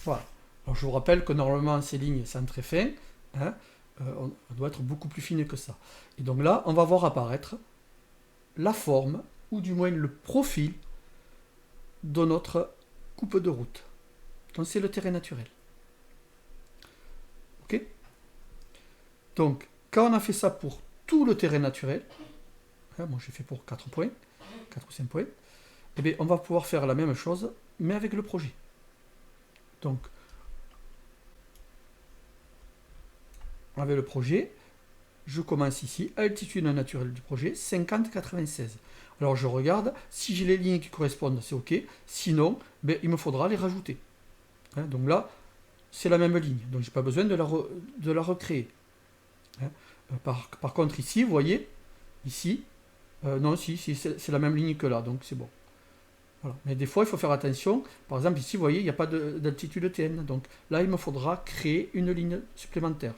Voilà. Alors je vous rappelle que normalement ces lignes sont très fines, hein, on doit être beaucoup plus fine que ça. Et donc là, on va voir apparaître la forme, ou du moins le profil de notre coupe de route. Donc c'est le terrain naturel. Ok. Donc quand on a fait ça pour tout le terrain naturel, hein, moi j'ai fait pour 4 points, 4 ou 5 points, eh bien on va pouvoir faire la même chose, mais avec le projet. Donc avec le projet, je commence ici, altitude naturelle du projet, 50-96. Alors je regarde, si j'ai les lignes qui correspondent, c'est ok, sinon, ben, il me faudra les rajouter. Hein, donc là, c'est la même ligne, donc j'ai pas besoin de la recréer. Hein. Par contre ici, vous voyez, ici, non, si c'est la même ligne que là, donc c'est bon. Voilà. Mais des fois, il faut faire attention. Par exemple, ici, vous voyez, il n'y a pas d'altitude TN. Donc là, il me faudra créer une ligne supplémentaire.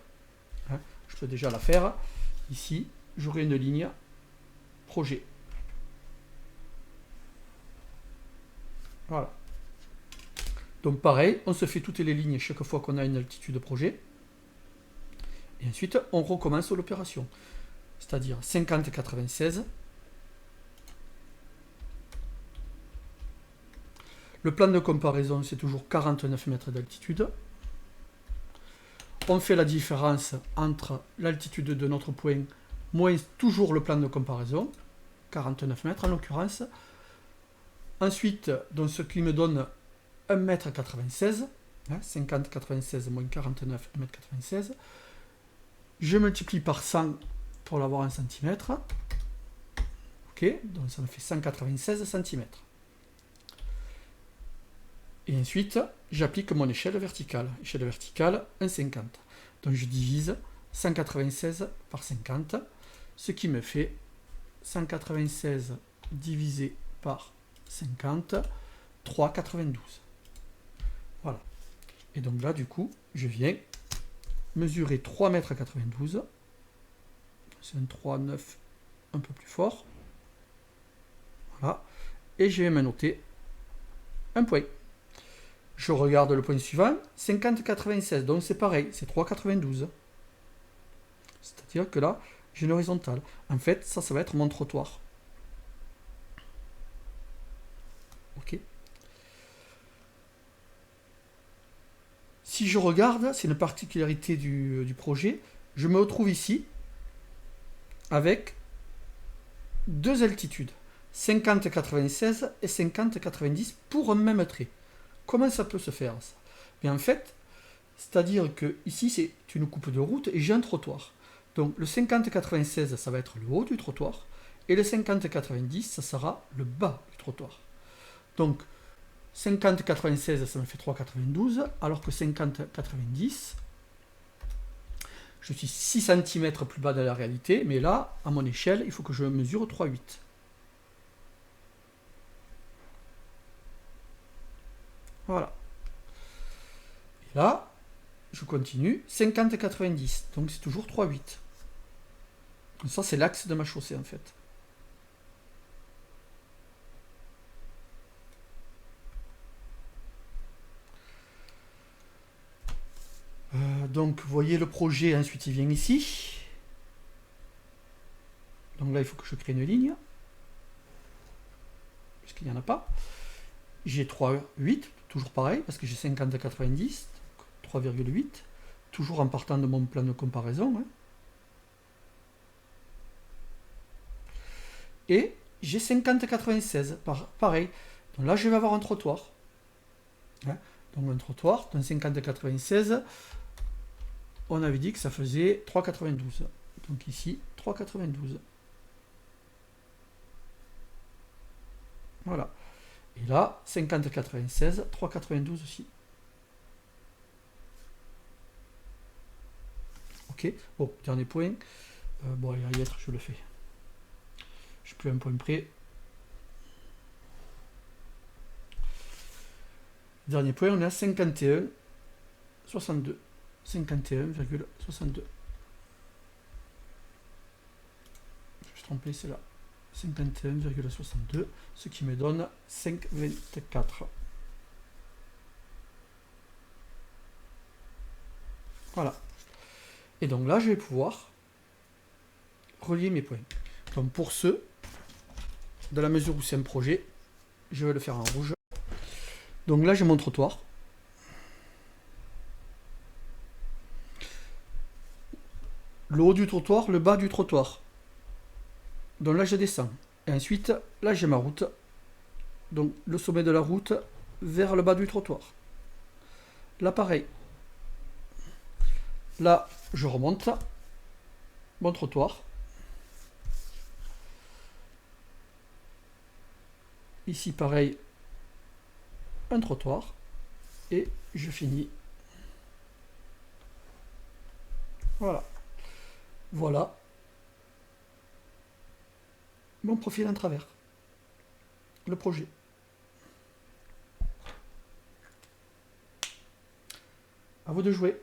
Hein. Je peux déjà la faire. Ici, j'aurai une ligne projet. Voilà. Donc pareil, on se fait toutes les lignes chaque fois qu'on a une altitude projet. Et ensuite, on recommence l'opération. C'est-à-dire 50-96. Le plan de comparaison, c'est toujours 49 mètres d'altitude. On fait la différence entre l'altitude de notre point moins toujours le plan de comparaison, 49 mètres en l'occurrence. Ensuite, donc ce qui me donne 1,96 m, 50,96 moins 49, 1,96 m. Je multiplie par 100 pour l'avoir en centimètres. Ok, donc ça me fait 196 cm. Et ensuite, j'applique mon échelle verticale. Échelle verticale, 1,50. Donc je divise 196 par 50, ce qui me fait 196 divisé par 50, 3,92. Voilà. Et donc là, du coup, je viens mesurer 3,92 m. C'est un 3,9 un peu plus fort. Voilà. Et je vais me noter un point. Je regarde le point suivant, 50,96. Donc c'est pareil, c'est 3,92. C'est-à-dire que là, j'ai une horizontale. En fait, ça va être mon trottoir. Ok. Si je regarde, c'est une particularité du projet, je me retrouve ici avec deux altitudes, 50,96 et 50,90 pour un même trait. Comment ça peut se faire ça? Bien en fait, c'est-à-dire que ici c'est une coupe de route et j'ai un trottoir. Donc le 50,96 ça va être le haut du trottoir et le 50,90 ça sera le bas du trottoir. Donc 50,96 ça me fait 3,92 alors que 50,90 je suis 6 cm plus bas de la réalité, mais là, à mon échelle, il faut que je mesure 3,8. Voilà. Et là, je continue, 50,90. Donc c'est toujours 3,8. Donc ça, c'est l'axe de ma chaussée, en fait. Donc, vous voyez le projet, ensuite il vient ici. Donc là, il faut que je crée une ligne. Puisqu'il n'y en a pas. J'ai 3,8, toujours pareil, parce que j'ai 50,90. 3,8. Toujours en partant de mon plan de comparaison. Hein. Et j'ai 50,96, pareil. Donc là, je vais avoir un trottoir. Hein. Donc un trottoir, dans 50,96, on avait dit que ça faisait 3,92. Donc ici, 3,92. Voilà. Et là, 50,96, 3,92 aussi. Ok. Bon, dernier point. Bon, allez, y être, je le fais. Je suis plus à un point près. Dernier point, on est à 51,62. 51,62. Je me suis trompé, c'est là. 51,62, ce qui me donne 5,24. Voilà. Et donc là, je vais pouvoir relier mes points. Donc pour ce, dans la mesure où c'est un projet, je vais le faire en rouge. Donc là, j'ai mon trottoir. Le haut du trottoir, le bas du trottoir. Donc là, je descends. Et ensuite, là, j'ai ma route. Donc le sommet de la route vers le bas du trottoir. Là, pareil. Là, je remonte mon trottoir. Ici, pareil, un trottoir. Et je finis. Voilà. Voilà mon profil en travers. Le projet. À vous de jouer.